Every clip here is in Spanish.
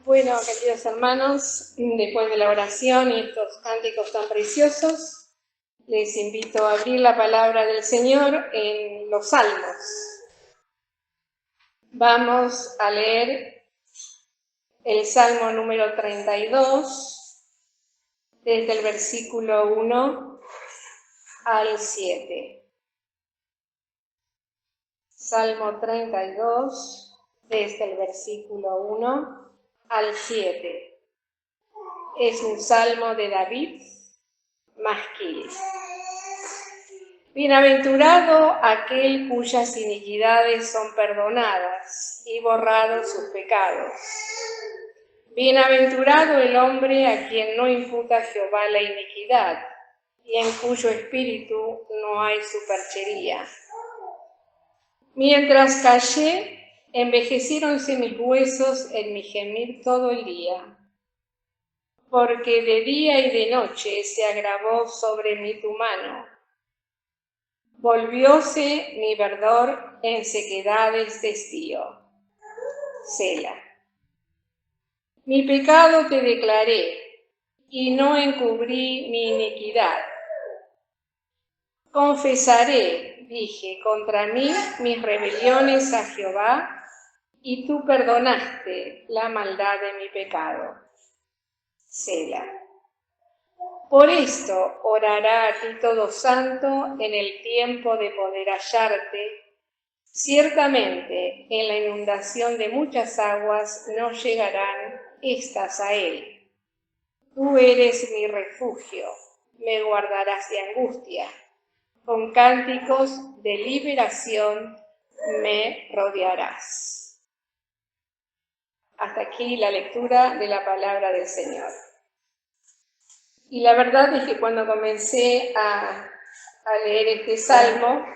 Bueno, queridos hermanos, después de la oración y estos cánticos tan preciosos, les invito a abrir la palabra del Señor en los Salmos. Vamos a leer el Salmo número 32, desde el versículo 1 al 7. Salmo 32, desde el versículo 1 al 7. Es un salmo de David Masquil. Bienaventurado aquel cuyas iniquidades son perdonadas y borrados sus pecados. Bienaventurado el hombre a quien no imputa Jehová la iniquidad y en cuyo espíritu no hay superchería. Mientras callé, envejeciéronse mis huesos en mi gemir todo el día, porque de día y de noche se agravó sobre mí tu mano. Volvióse mi verdor en sequedades de estío. Sela. Mi pecado te declaré, y no encubrí mi iniquidad. Confesaré, dije, contra mí mis rebeliones a Jehová, y tú perdonaste la maldad de mi pecado. Sela. Por esto orará a ti todo santo en el tiempo de poder hallarte. Ciertamente en la inundación de muchas aguas no llegarán estas a él. Tú eres mi refugio, me guardarás de angustia. Con cánticos de liberación me rodearás. Hasta aquí la lectura de la palabra del Señor. Y la verdad es que cuando comencé a leer este salmo,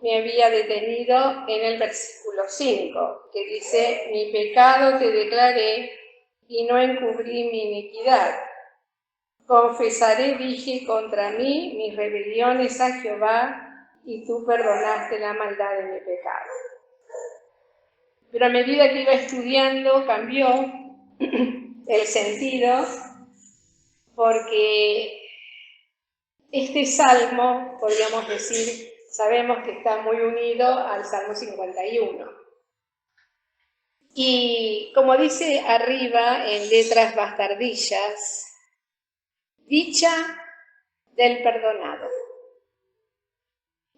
me había detenido en el versículo 5, que dice: mi pecado te declaré y no encubrí mi iniquidad. Confesaré, dije, contra mí mis rebeliones a Jehová, y tú perdonaste la maldad de mi pecado. Pero a medida que iba estudiando, cambió el sentido, porque este salmo, podríamos decir, sabemos que está muy unido al Salmo 51. Y como dice arriba en letras bastardillas, dicha del perdonado.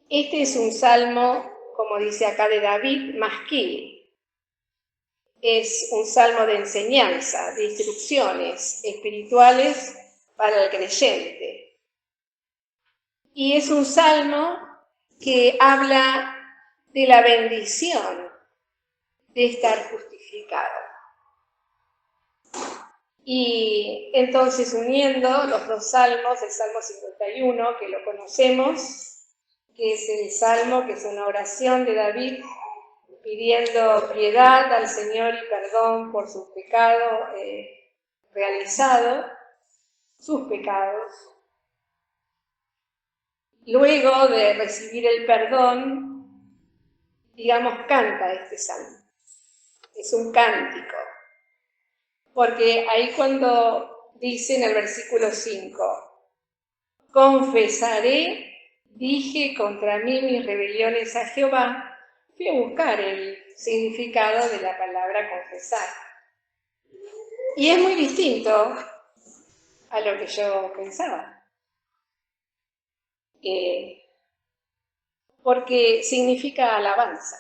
Este es un salmo, como dice acá, de David Masquil. Es un salmo de enseñanza, de instrucciones espirituales para el creyente. Y es un salmo que habla de la bendición de estar justificado. Y entonces, uniendo los dos salmos, el Salmo 51, que lo conocemos, que es el salmo, que es una oración de David pidiendo piedad al Señor y perdón por su pecado realizado, sus pecados. Luego de recibir el perdón, digamos, canta este salmo. Es un cántico. Porque ahí cuando dice en el versículo 5, confesaré, dije contra mí mis rebeliones a Jehová, fui a buscar el significado de la palabra confesar. Y es muy distinto a lo que yo pensaba. Porque significa alabanza.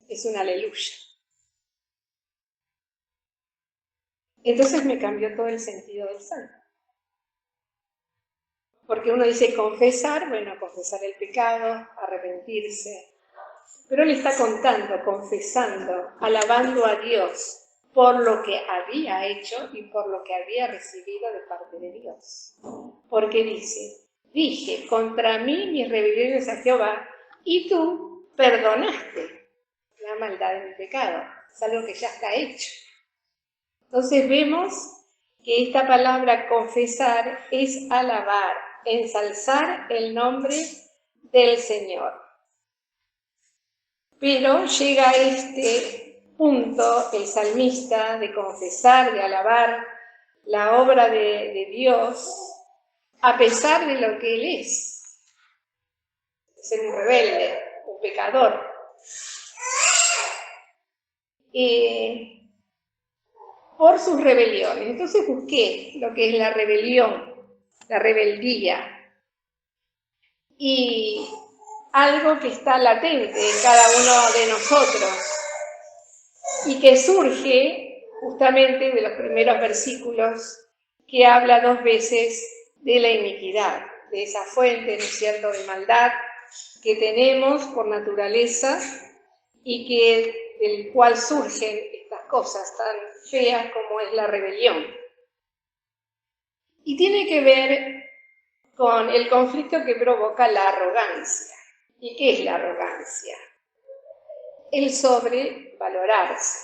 Es un aleluya. Entonces me cambió todo el sentido del salmo. Porque uno dice confesar, bueno, confesar el pecado, arrepentirse. Pero él está contando, confesando, alabando a Dios por lo que había hecho y por lo que había recibido de parte de Dios. Porque dije, contra mí mis rebeliones a Jehová, y tú perdonaste la maldad de mi pecado. Es algo que ya está hecho. Entonces vemos que esta palabra confesar es alabar, ensalzar el nombre del Señor. Pero llega este punto el salmista de confesar, de alabar la obra de Dios, a pesar de lo que él es. Ser un rebelde, un pecador. Por sus rebeliones. Entonces busqué lo que es la rebelión, la rebeldía. Y algo que está latente en cada uno de nosotros y que surge justamente de los primeros versículos que habla 2 veces de la iniquidad, de esa fuente, ¿no es cierto?, de maldad que tenemos por naturaleza y del cual surgen estas cosas tan feas como es la rebelión. Y tiene que ver con el conflicto que provoca la arrogancia. ¿Y qué es la arrogancia? El sobrevalorarse.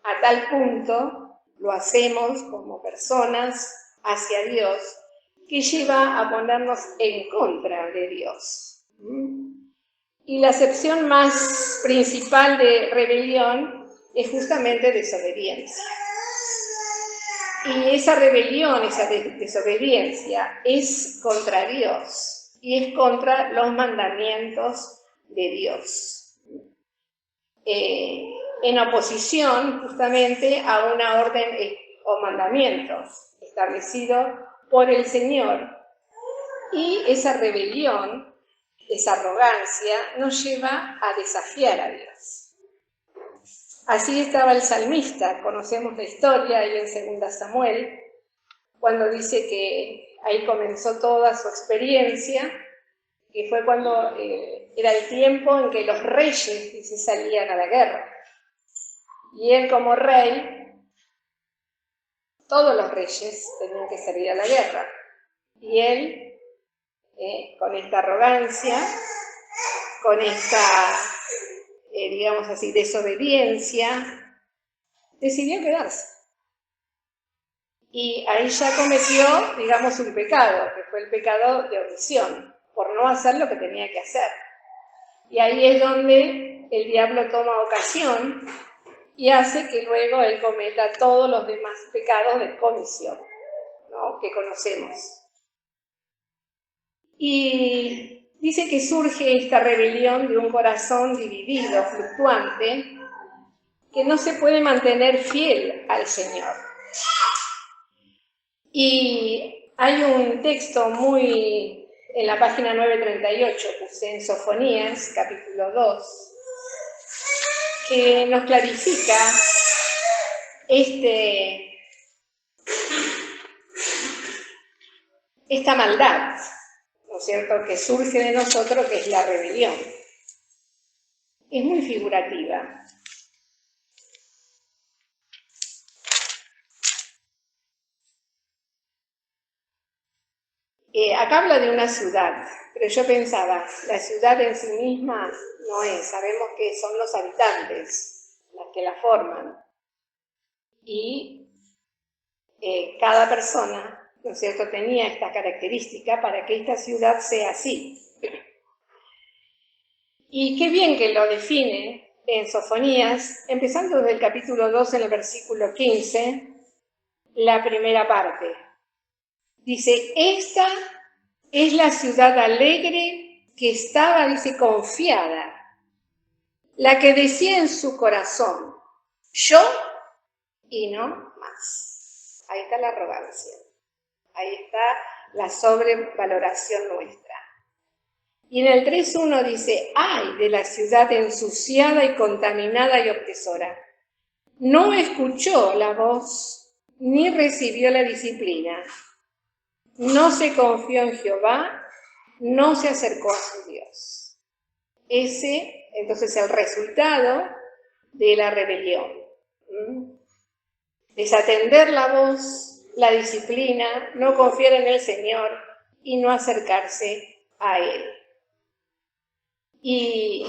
A tal punto lo hacemos como personas hacia Dios que lleva a ponernos en contra de Dios. Y la acepción más principal de rebelión es justamente desobediencia. Y esa rebelión, esa desobediencia es contra Dios y es contra los mandamientos de Dios. En oposición justamente a una orden o mandamiento establecido por el Señor. Y esa rebelión, esa arrogancia, nos lleva a desafiar a Dios. Así estaba el salmista, conocemos la historia ahí en 2 Samuel, cuando dice que ahí comenzó toda su experiencia, que fue cuando era el tiempo en que los reyes, dice, salían a la guerra. Y él como rey, todos los reyes tenían que salir a la guerra. Y él, con esta arrogancia, con esta, digamos así, desobediencia, decidió quedarse. Y ahí ya cometió, digamos, un pecado, que fue el pecado de omisión, por no hacer lo que tenía que hacer. Y ahí es donde el diablo toma ocasión y hace que luego él cometa todos los demás pecados de comisión, ¿no?, que conocemos. Y dice que surge esta rebelión de un corazón dividido, fluctuante, que no se puede mantener fiel al Señor. Y hay un texto muy, en la página 938, puse en Sofonías, capítulo 2, que nos clarifica esta maldad, ¿no es cierto?, que surge de nosotros, que es la rebelión. Es muy figurativa. Acá habla de una ciudad, pero yo pensaba, la ciudad en sí misma no es, sabemos que son los habitantes las que la forman. Y cada persona, ¿no es cierto?, tenía esta característica para que esta ciudad sea así. Y qué bien que lo define en Sofonías, empezando desde el capítulo 2 en el versículo 15, la primera parte. Dice, esta es la ciudad alegre que estaba, dice, confiada, la que decía en su corazón, yo y no más. Ahí está la arrogancia, ahí está la sobrevaloración nuestra. Y en el 3.1 dice, ay de la ciudad ensuciada y contaminada y opresora. No escuchó la voz ni recibió la disciplina. No se confió en Jehová, no se acercó a su Dios. Ese, entonces, es el resultado de la rebelión. Desatender la voz, la disciplina, no confiar en el Señor y no acercarse a Él. Y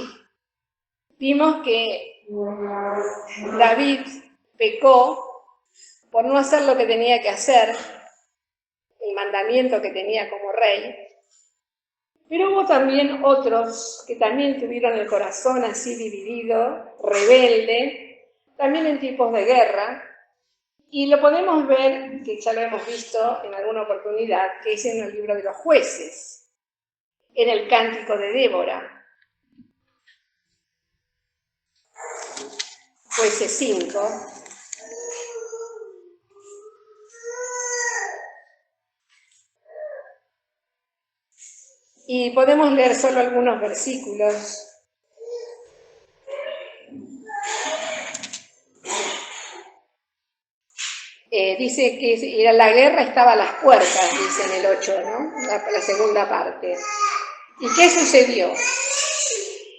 vimos que David pecó por no hacer lo que tenía que hacer, el mandamiento que tenía como rey, pero hubo también otros que también tuvieron el corazón así dividido, rebelde, también en tiempos de guerra, y lo podemos ver, que ya lo hemos visto en alguna oportunidad, que es en el libro de los jueces, en el cántico de Débora. Jueces 5. Y podemos leer solo algunos versículos. Dice que la guerra estaba a las puertas, dice en el 8, ¿no? La segunda parte. ¿Y qué sucedió?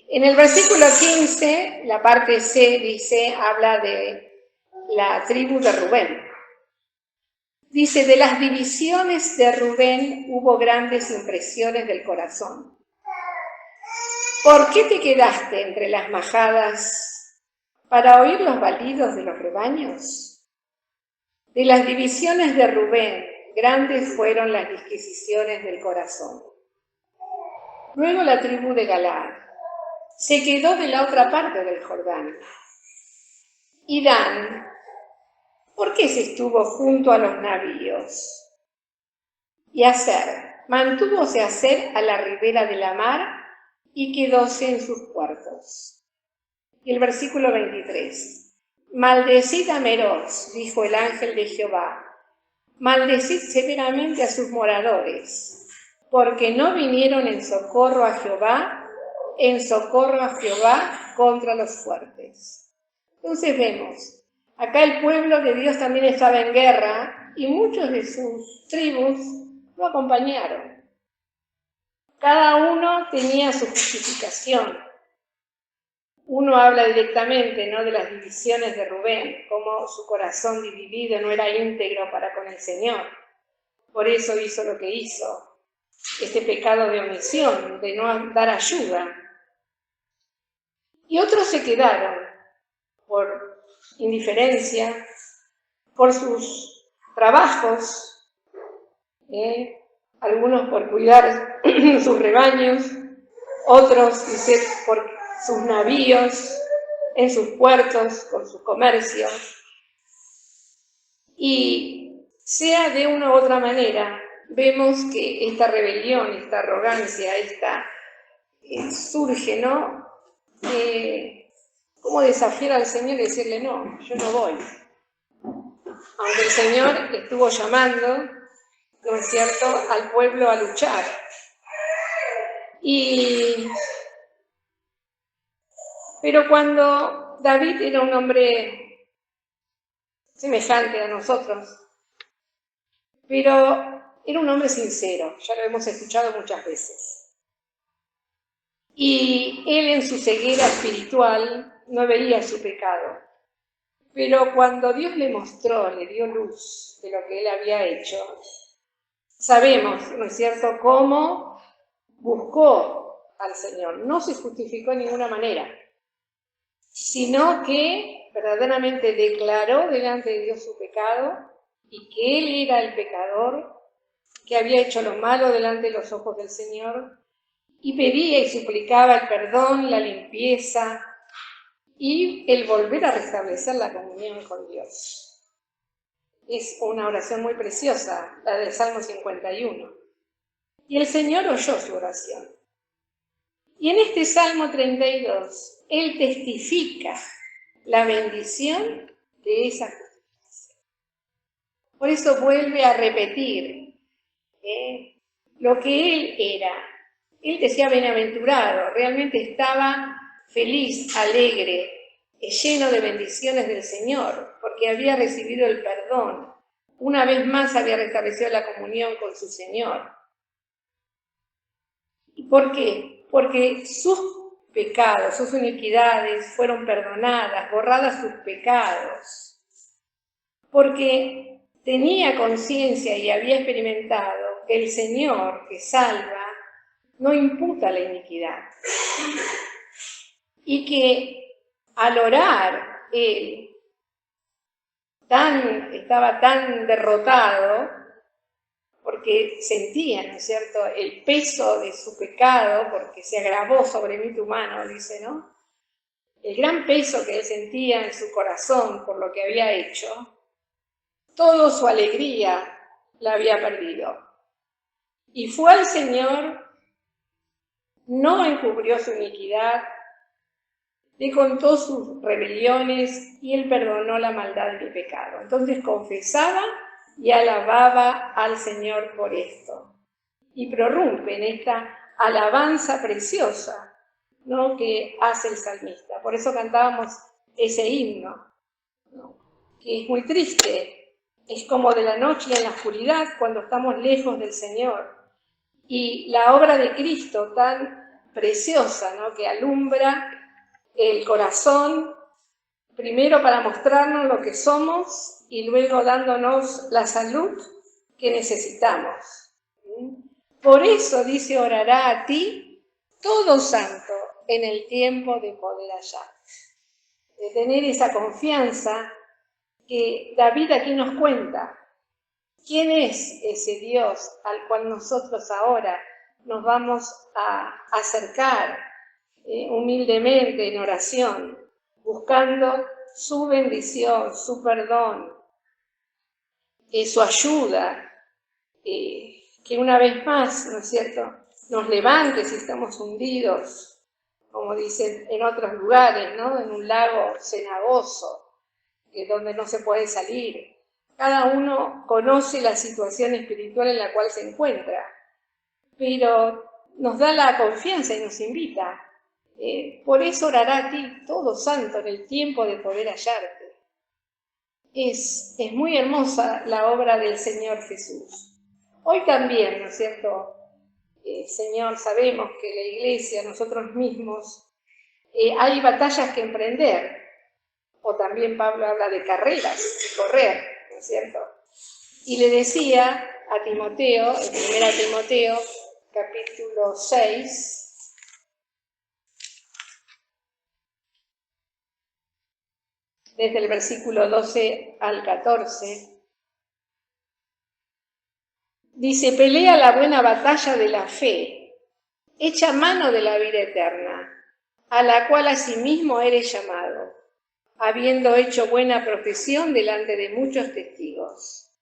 En el versículo 15, la parte C dice, habla de la tribu de Rubén. Dice, de las divisiones de Rubén hubo grandes impresiones del corazón. ¿Por qué te quedaste entre las majadas para oír los balidos de los rebaños? De las divisiones de Rubén, grandes fueron las disquisiciones del corazón. Luego la tribu de Galaad se quedó de la otra parte del Jordán. Y Dan, ¿por qué se estuvo junto a los navíos? Y Aser, mantúvose Aser a la ribera de la mar y quedóse en sus puertos. Y el versículo 23. Maldecid a Meroz, dijo el ángel de Jehová, maldecid severamente a sus moradores, porque no vinieron en socorro a Jehová contra los fuertes. Entonces vemos, acá el pueblo de Dios también estaba en guerra y muchos de sus tribus lo acompañaron. Cada uno tenía su justificación. Uno habla directamente, ¿no?, de las divisiones de Rubén, cómo su corazón dividido no era íntegro para con el Señor. Por eso hizo lo que hizo, este pecado de omisión, de no dar ayuda. Y otros se quedaron por indiferencia, por sus trabajos, algunos por cuidar sus rebaños, otros, dice, por sus navíos, en sus puertos, con sus comercios. Y sea de una u otra manera, vemos que esta rebelión, esta arrogancia, surge, ¿no? ¿Cómo desafiar al Señor y decirle, no, yo no voy? Aunque el Señor estuvo llamando, ¿no es cierto?, al pueblo a luchar. Pero cuando David era un hombre semejante a nosotros, pero era un hombre sincero, ya lo hemos escuchado muchas veces. Y él en su ceguera espiritual no veía su pecado. Pero cuando Dios le mostró, le dio luz de lo que él había hecho, sabemos, ¿no es cierto?, cómo buscó al Señor. No se justificó de ninguna manera, sino que verdaderamente declaró delante de Dios su pecado y que él era el pecador, que había hecho lo malo delante de los ojos del Señor, y pedía y suplicaba el perdón, la limpieza y el volver a restablecer la comunión con Dios. Es una oración muy preciosa, la del Salmo 51. Y el Señor oyó su oración. Y en este Salmo 32, Él testifica la bendición de esa justicia. Por eso vuelve a repetir lo que Él era. Él decía bienaventurado, realmente estaba feliz, alegre, lleno de bendiciones del Señor, porque había recibido el perdón. Una vez más había restablecido la comunión con su Señor. ¿Y por qué? Porque sus pecados, sus iniquidades fueron perdonadas, borradas sus pecados. Porque tenía conciencia y había experimentado que el Señor que salva no imputa la iniquidad. Y que al orar él estaba tan derrotado, porque sentía, ¿no es cierto?, el peso de su pecado, porque se agravó sobre mí tu mano, dice, ¿no? el gran peso que él sentía en su corazón por lo que había hecho, toda su alegría la había perdido. Y fue al Señor, no encubrió su iniquidad, le contó sus rebeliones y él perdonó la maldad de mi pecado. Entonces confesaba y alababa al Señor por esto. Y prorrumpe en esta alabanza preciosa, ¿no?, que hace el salmista. Por eso cantábamos ese himno, ¿no?, que es muy triste. Es como de la noche y en la oscuridad cuando estamos lejos del Señor. Y la obra de Cristo tan preciosa, ¿no?, que alumbra el corazón, primero para mostrarnos lo que somos y luego dándonos la salud que necesitamos. Por eso dice, orará a ti todo santo en el tiempo de poder hallar. De tener esa confianza que David aquí nos cuenta. ¿Quién es ese Dios al cual nosotros ahora nos vamos a acercar humildemente en oración, buscando su bendición, su perdón, su ayuda, que una vez más, ¿no es cierto?, nos levante si estamos hundidos, como dicen en otros lugares, ¿no?, en un lago cenagoso, donde no se puede salir. Cada uno conoce la situación espiritual en la cual se encuentra, pero nos da la confianza y nos invita. Por eso orará a ti todo santo en el tiempo de poder hallarte. Es muy hermosa la obra del Señor Jesús. Hoy también, ¿no es cierto?, Señor, sabemos que la Iglesia, nosotros mismos, hay batallas que emprender, o también Pablo habla de carreras, de correr, ¿no es cierto? Y le decía a Timoteo, en 1 Timoteo, capítulo 6, desde el versículo 12 al 14, dice, pelea la buena batalla de la fe, echa mano de la vida eterna, a la cual asimismo eres llamado, habiendo hecho buena profesión delante de muchos testigos.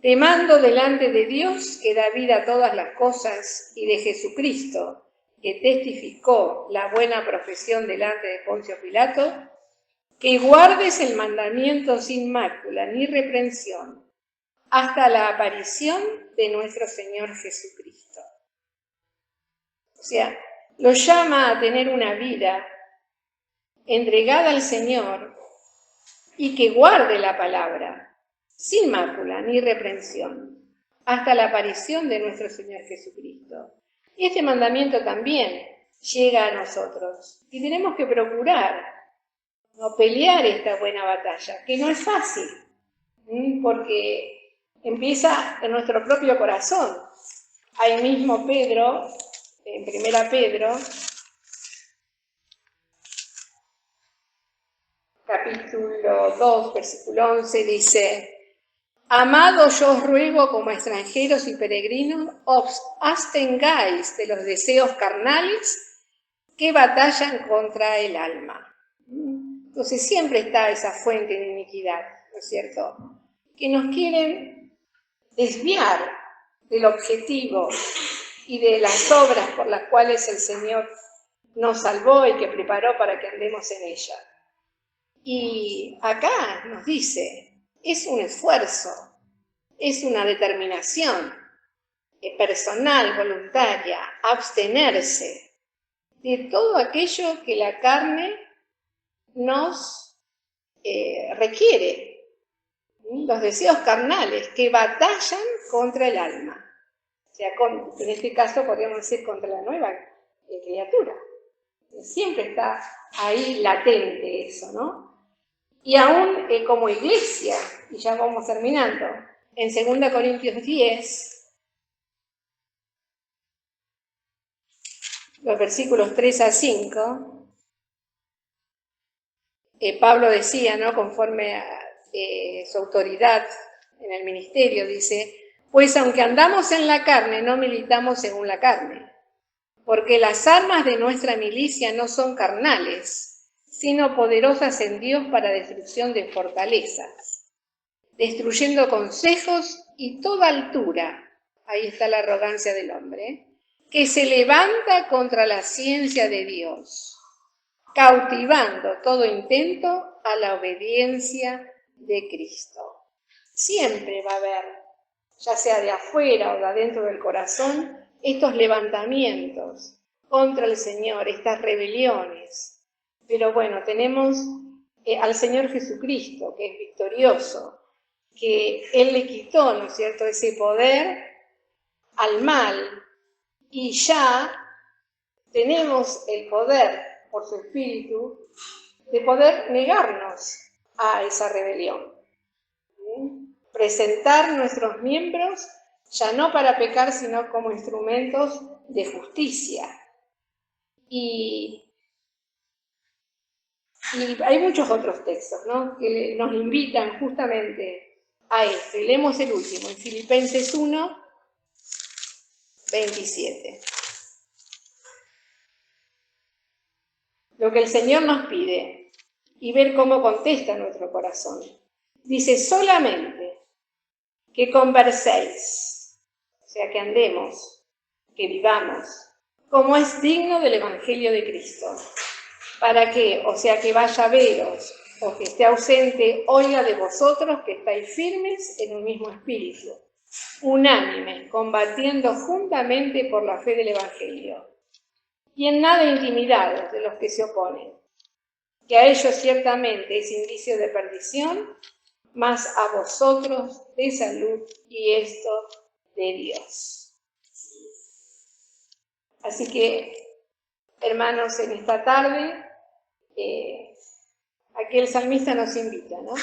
Te mando delante de Dios, que da vida a todas las cosas, y de Jesucristo, que testificó la buena profesión delante de Poncio Pilato, que guardes el mandamiento sin mácula ni reprensión, hasta la aparición de nuestro Señor Jesucristo. O sea, lo llama a tener una vida entregada al Señor y que guarde la palabra, sin mácula ni reprensión, hasta la aparición de nuestro Señor Jesucristo. Y este mandamiento también llega a nosotros y tenemos que procurar no pelear esta buena batalla, que no es fácil, porque empieza en nuestro propio corazón. Ahí mismo Pedro, en 1 Pedro, capítulo 2, versículo 11, dice, amados, yo os ruego como extranjeros y peregrinos, os abstengáis de los deseos carnales que batallan contra el alma. Entonces siempre está esa fuente de iniquidad, ¿no es cierto?, que nos quieren desviar del objetivo y de las obras por las cuales el Señor nos salvó y que preparó para que andemos en ella. Y acá nos dice, es un esfuerzo, es una determinación personal, voluntaria, abstenerse de todo aquello que la carne nos requiere, los deseos carnales que batallan contra el alma. O sea, en este caso podríamos decir contra la nueva criatura. Siempre está ahí latente eso, ¿no? Y aún como iglesia, y ya vamos terminando, en 2 Corintios 10, los versículos 3 a 5, Pablo decía, ¿no?, conforme a su autoridad en el ministerio, dice, pues aunque andamos en la carne, no militamos según la carne, porque las armas de nuestra milicia no son carnales, sino poderosas en Dios para destrucción de fortalezas, destruyendo consejos y toda altura, ahí está la arrogancia del hombre, que se levanta contra la ciencia de Dios, cautivando todo intento a la obediencia de Cristo. Siempre va a haber, ya sea de afuera o de adentro del corazón, estos levantamientos contra el Señor, estas rebeliones. Pero bueno, tenemos al Señor Jesucristo, que es victorioso, que Él le quitó, ¿no es cierto?, ese poder al mal, y ya tenemos el poder, por su Espíritu, de poder negarnos a esa rebelión. Presentar nuestros miembros, ya no para pecar, sino como instrumentos de justicia. Y hay muchos otros textos, ¿no?, que nos invitan justamente a esto. Y leemos el último, en Filipenses 1, 27. Lo que el Señor nos pide y ver cómo contesta nuestro corazón. Dice, solamente que converséis, o sea, que andemos, que vivamos, como es digno del Evangelio de Cristo. Para que, o sea, que vaya a veros o que esté ausente, oiga de vosotros que estáis firmes en un mismo espíritu, unánimes, combatiendo juntamente por la fe del Evangelio, y en nada intimidados de los que se oponen, que a ellos ciertamente es indicio de perdición, mas a vosotros de salud, y esto de Dios. Así que, hermanos, en esta tarde, aquí el salmista nos invita, ¿no?,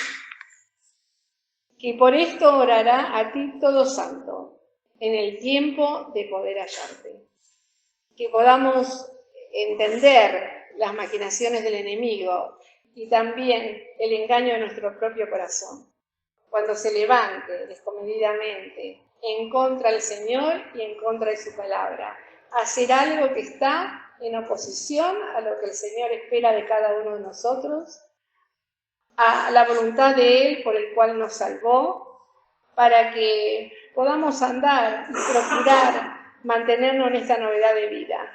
que por esto orará a ti todo santo, en el tiempo de poder hallarte. Que podamos entender las maquinaciones del enemigo y también el engaño de nuestro propio corazón, cuando se levante descomedidamente en contra del Señor y en contra de su palabra, hacer algo que está en oposición a lo que el Señor espera de cada uno de nosotros, a la voluntad de Él por el cual nos salvó, para que podamos andar y procurar mantenernos en esta novedad de vida,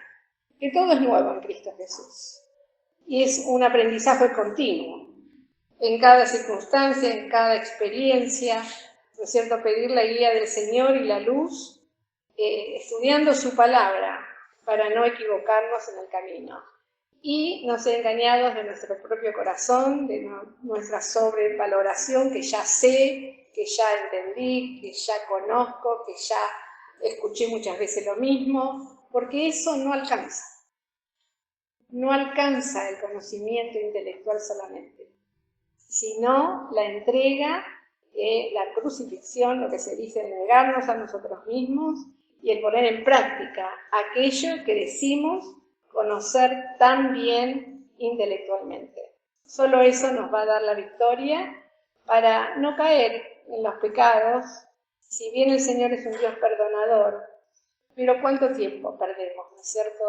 que todo es nuevo en Cristo Jesús, y es un aprendizaje continuo, en cada circunstancia, en cada experiencia, ¿no es cierto?, pedir la guía del Señor y la luz, estudiando su palabra, para no equivocarnos en el camino, y no ser engañados de nuestro propio corazón, de nuestra sobrevaloración, que ya sé, que ya entendí, que ya conozco, que ya escuché muchas veces lo mismo, porque eso no alcanza. No alcanza el conocimiento intelectual solamente, sino la entrega, la crucifixión, lo que se dice, negarnos a nosotros mismos y el poner en práctica aquello que decimos conocer tan bien intelectualmente. Solo eso nos va a dar la victoria para no caer en los pecados, si bien el Señor es un Dios perdonador, pero ¿cuánto tiempo perdemos, ¿no es cierto?,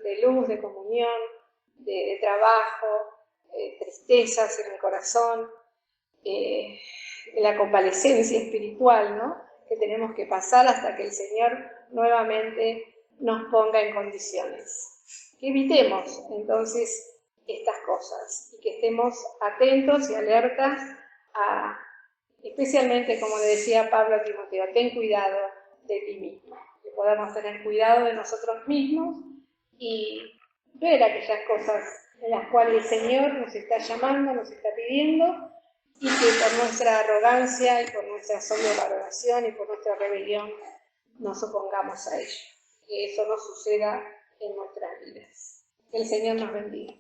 de luz, de comunión, de trabajo, tristezas en el corazón, de la convalescencia espiritual, ¿no?, que tenemos que pasar hasta que el Señor nuevamente nos ponga en condiciones. Que evitemos entonces estas cosas y que estemos atentos y alertas a, especialmente, como le decía Pablo a Timoteo, ten cuidado de ti mismo, que podamos tener cuidado de nosotros mismos y ver aquellas cosas en las cuales el Señor nos está llamando, nos está pidiendo, y que por nuestra arrogancia y por nuestra sobrevaloración y por nuestra rebelión nos opongamos a ello. Que eso no suceda en nuestras vidas. Que el Señor nos bendiga.